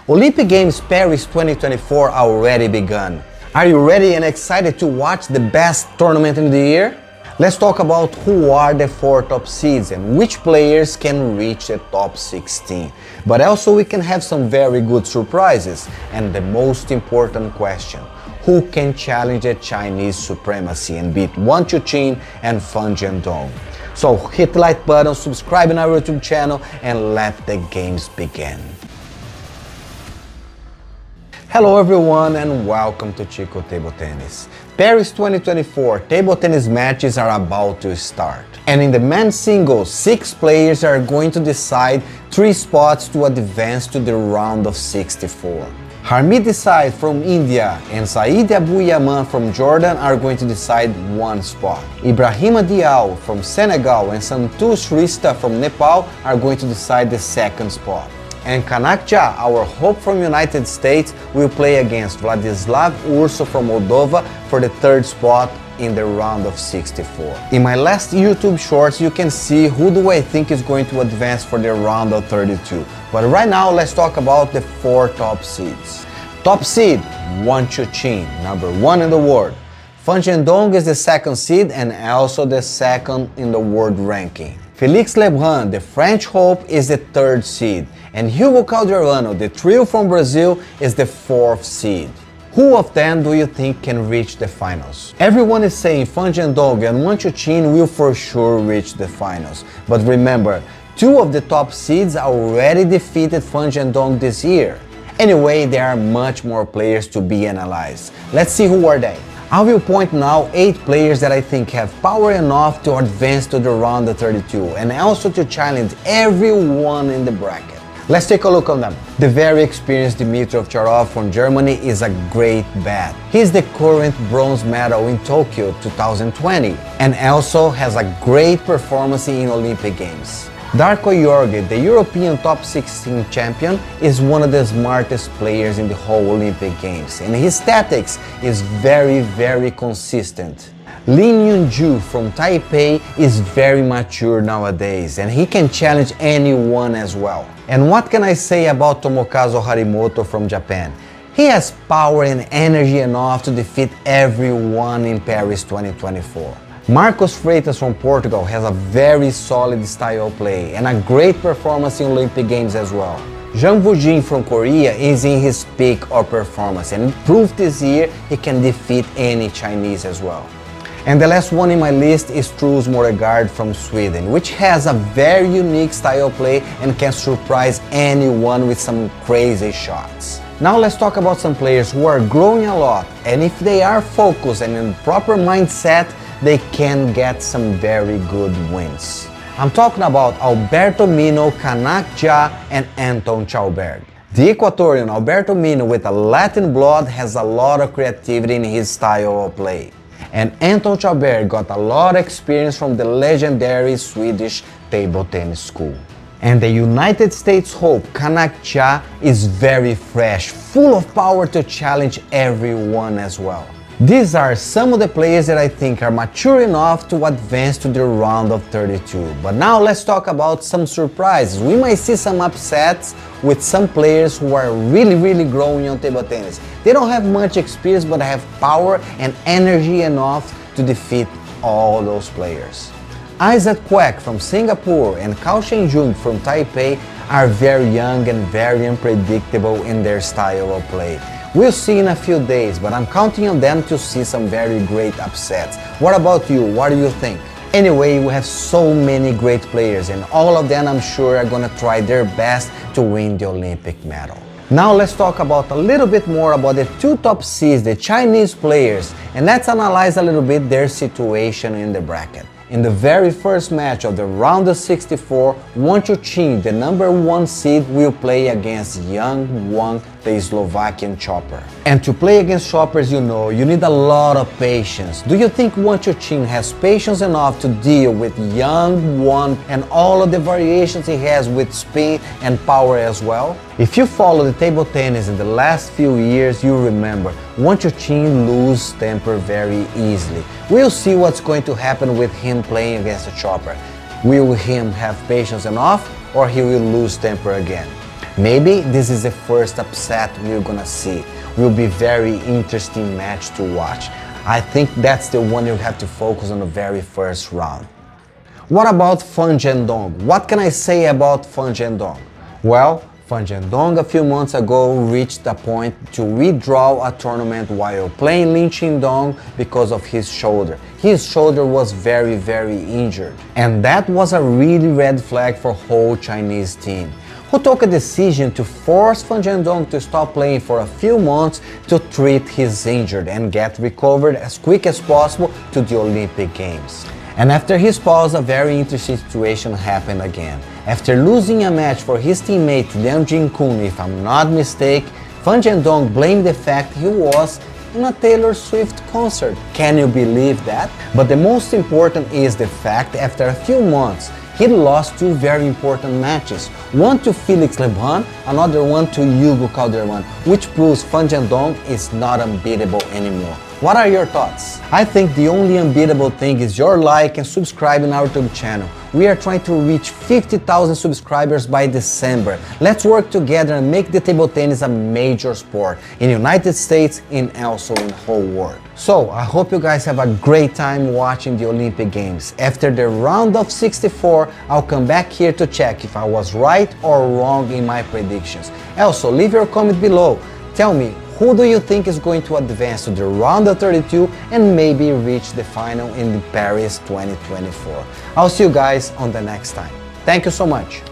Olympic Games Paris 2024 already begun. Are you ready and excited to watch the best tournament in the year? Let's talk about who are the 4 top seeds and which players can reach the top 16. But also we can have some very good surprises and the most important question, who can challenge the Chinese supremacy and beat Wang Chuqin and Fan Zhendong? So hit the like button, subscribe in our YouTube channel and let the games begin. Hello everyone and welcome to Chico Table Tennis. Paris 2024 table tennis matches are about to start. And in the men's singles, 6 players are going to decide 3 spots to advance to the round of 64. Harmeet Desai from India and Saeed Abu Yaman from Jordan are going to decide 1 spot. Ibrahima Diaw from Senegal and Santosh Rista from Nepal are going to decide the 2nd spot. And Kanak Ja, our hope from United States, will play against Vladislav Urso from Moldova for the 3rd spot in the round of 64. In my last YouTube shorts, you can see who do I think is going to advance for the round of 32. But right now, let's talk about the 4 top seeds. Top seed, Wang Chuqin, number 1 in the world. Fan Zhendong is the 2nd seed and also the 2nd in the world ranking. Felix Lebrun, the French hope, is the 3rd seed. And Hugo Calderano, the trio from Brazil, is the 4th seed. Who of them do you think can reach the finals? Everyone is saying Fan Zhendong and Wang Chuqin will for sure reach the finals. But remember, 2 of the top seeds already defeated Fan Zhendong this year. Anyway, there are much more players to be analyzed. Let's see who are they. I will point now 8 players that I think have power enough to advance to the round of 32 and also to challenge everyone in the bracket. Let's take a look on them. The very experienced Dmitry Ovcharov from Germany is a great bet. He's the current bronze medal in Tokyo 2020 and also has a great performance in Olympic Games. Darko Yorgi, the European top 16 champion, is one of the smartest players in the whole Olympic Games and his tactics is very consistent. Lin Yunju from Taipei is very mature nowadays and he can challenge anyone as well. And what can I say about Tomokazu Harimoto from Japan? He has power and energy enough to defeat everyone in Paris 2024. Marcos Freitas from Portugal has a very solid style play and a great performance in Olympic Games as well. Zhang Wujing from Korea is in his peak of performance and proved this year he can defeat any Chinese as well. And the last one in my list is Truls Moregard from Sweden, which has a very unique style play and can surprise anyone with some crazy shots. Now let's talk about some players who are growing a lot, and if they are focused and in proper mindset, they can get some very good wins. I'm talking about Alberto Mino, Kanak Ja, and Anton Chalberg. The Ecuadorian Alberto Mino with a Latin blood has a lot of creativity in his style of play. And Anton Chalberg got a lot of experience from the legendary Swedish table tennis school. And the United States hope, Kanak Ja, is very fresh, full of power to challenge everyone as well. These are some of the players that I think are mature enough to advance to the round of 32. But now let's talk about some surprises. We might see some upsets with some players who are really growing on table tennis. They don't have much experience but have power and energy enough to defeat all those players. Isaac Kwek from Singapore and Cao Shenjung from Taipei are very young and very unpredictable in their style of play. We'll see in a few days, but I'm counting on them to see some very great upsets. What about you? What do you think? Anyway, we have so many great players and all of them I'm sure are gonna try their best to win the Olympic medal. Now let's talk about a little bit more about the 2 top seeds, the Chinese players, and let's analyze a little bit their situation in the bracket. In the very first match of the round of 64, Wang Chuqin, the number 1 seed, will play against Yang Wang, the Slovakian chopper. And to play against choppers, you need a lot of patience. Do you think Wang Chuqin has patience enough to deal with Yang Wang and all of the variations he has with spin and power as well? If you follow the table tennis in the last few years, you remember Wang Chuqin loses temper very easily. We'll see what's going to happen with him playing against a chopper. Will him have patience enough or he will lose temper again? Maybe this is the first upset we're gonna see. Will be very interesting match to watch. I think that's the one you have to focus on the very first round. What about Fan Zhendong? What can I say about Fan Zhendong? Well, Fan Zhendong a few months ago reached the point to withdraw a tournament while playing Lin Qingdong because of his shoulder. His shoulder was very injured. And that was a really red flag for whole Chinese team, who took a decision to force Fan Zhendong to stop playing for a few months to treat his injury and get recovered as quick as possible to the Olympic Games. And after his pause, a very interesting situation happened again. After losing a match for his teammate Liang Jinkun, if I'm not mistaken, Fan Zhendong blamed the fact he was in a Taylor Swift concert. Can you believe that? But the most important is the fact after a few months, he lost two very important matches, one to Felix Lebrun, another one to Hugo Calderano, which proves Fan Zhendong is not unbeatable anymore. What are your thoughts? I think the only unbeatable thing is your like and subscribe in our YouTube channel. We are trying to reach 50,000 subscribers by December. Let's work together and make the table tennis a major sport in the United States and also in the whole world. So, I hope you guys have a great time watching the Olympic Games. After the round of 64, I'll come back here to check if I was right or wrong in my predictions. Also, leave your comment below. Tell me, who do you think is going to advance to the round of 32 and maybe reach the final in Paris 2024? I'll see you guys on the next time. Thank you so much.